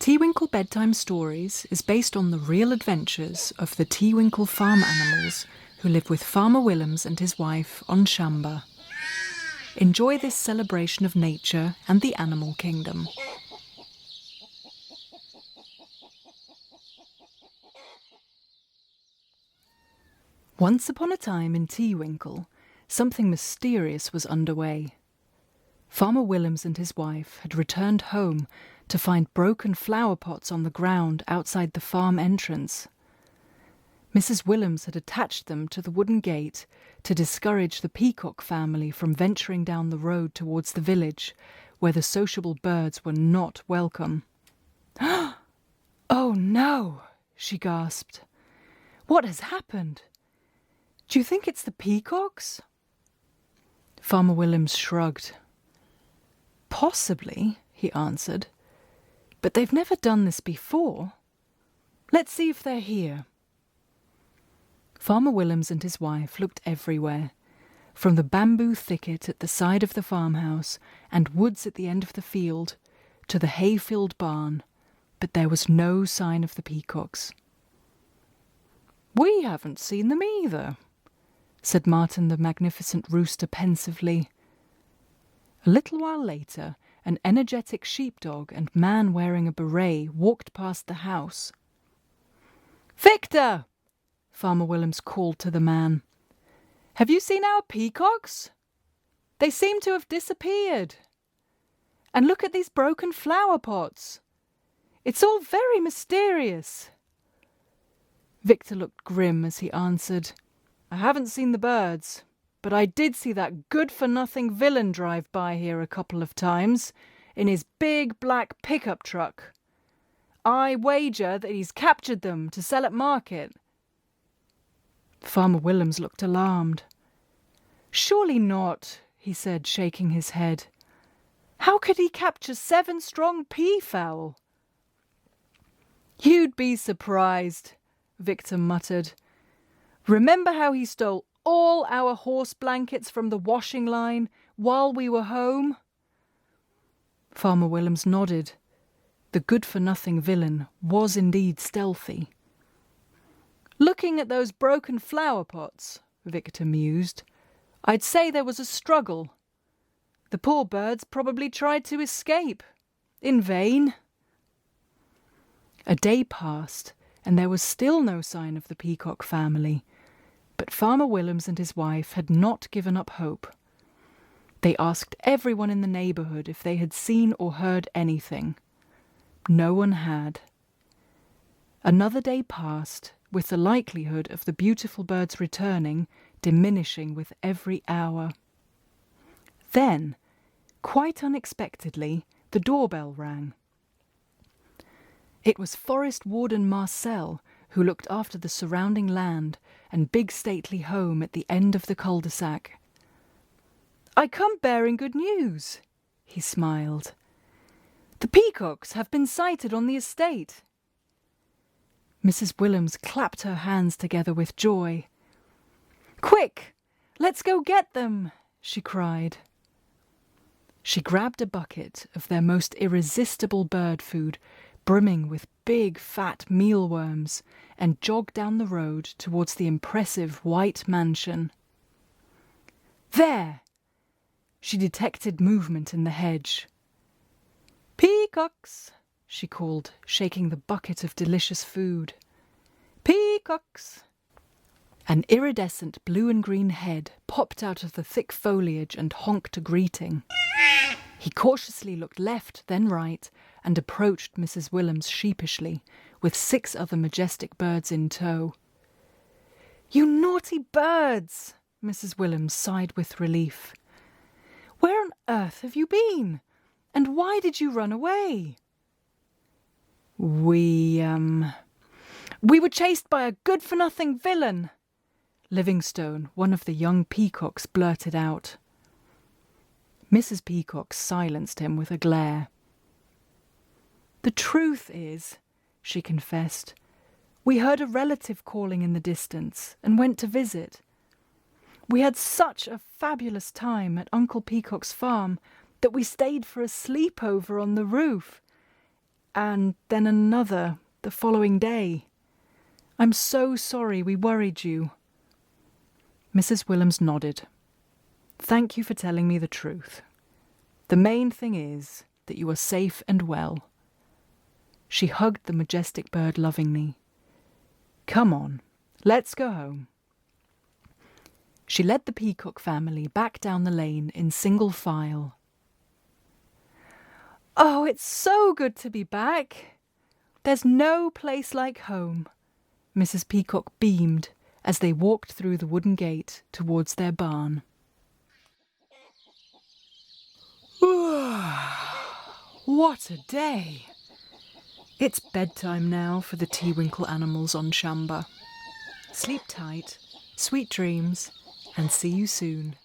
Tiewinkel Bedtime Stories is based on the real adventures of the Tiewinkel farm animals who live with Farmer Willems and his wife on Shamba. Enjoy this celebration of nature and the animal kingdom. Once upon a time in Tiewinkel, something mysterious was underway. Farmer Willems and his wife had returned home to find broken flower pots on the ground outside the farm entrance. Mrs. Willems had attached them to the wooden gate to discourage the peacock family from venturing down the road towards the village, where the sociable birds were not welcome. "Oh no," she gasped. "What has happened? Do you think it's the peacocks?" Farmer Willems shrugged. "Possibly," he answered. "But they've never done this before. Let's see if they're here." Farmer Willems and his wife looked everywhere, from the bamboo thicket at the side of the farmhouse and woods at the end of the field to the hay-filled barn, but there was no sign of the peacocks. "We haven't seen them either," said Martin the magnificent rooster pensively. A little while later, an energetic sheepdog and man wearing a beret walked past the house. "Victor!" Farmer Willems called to the man. "Have you seen our peacocks? They seem to have disappeared. And look at these broken flower pots. It's all very mysterious." Victor looked grim as he answered, "I haven't seen the birds, but I did see that good-for-nothing villain drive by here a couple of times in his big black pickup truck. I wager that he's captured them to sell at market." Farmer Willems looked alarmed. "Surely not," he said, shaking his head. "How could he capture 7 strong peafowl?" "You'd be surprised," Victor muttered. "Remember how he stole all our horse blankets from the washing line while we were home?" Farmer Willems nodded. The good-for-nothing villain was indeed stealthy. "Looking at those broken flower pots," Victor mused, "I'd say there was a struggle. The poor birds probably tried to escape. In vain." A day passed, and there was still no sign of the peacock family. But Farmer Willems and his wife had not given up hope. They asked everyone in the neighbourhood if they had seen or heard anything. No one had. Another day passed, with the likelihood of the beautiful birds returning diminishing with every hour. Then, quite unexpectedly, the doorbell rang. It was Forest Warden Marcel, who looked after the surrounding land and big stately home at the end of the cul-de-sac. "I come bearing good news," he smiled. "The peacocks have been sighted on the estate." Mrs. Willems clapped her hands together with joy. "Quick, let's go get them," she cried. She grabbed a bucket of their most irresistible bird food, brimming with big fat mealworms, and jogged down the road towards the impressive white mansion. There! She detected movement in the hedge. "Peacocks!" she called, shaking the bucket of delicious food. "Peacocks!" An iridescent blue and green head popped out of the thick foliage and honked a greeting. He cautiously looked left, then right, and approached Mrs. Willems sheepishly, with 6 other majestic birds in tow. "You naughty birds!" Mrs. Willems sighed with relief. "Where on earth have you been? And why did you run away?" We were chased by a good-for-nothing villain," Livingstone, one of the young peacocks, blurted out. Mrs. Peacock silenced him with a glare. "The truth is," she confessed, "we heard a relative calling in the distance and went to visit. We had such a fabulous time at Uncle Peacock's farm that we stayed for a sleepover on the roof. and then another the following day. I'm so sorry we worried you." Mrs. Willems nodded. "Thank you for telling me the truth. The main thing is that you are safe and well." She hugged the majestic bird lovingly. "Come on, let's go home." She led the peacock family back down the lane in single file. "Oh, it's so good to be back. There's no place like home." Mrs. Peacock beamed as they walked through the wooden gate towards their barn. What a day! It's bedtime now for the Tiewinkel animals on Shamba. Sleep tight, sweet dreams, and see you soon.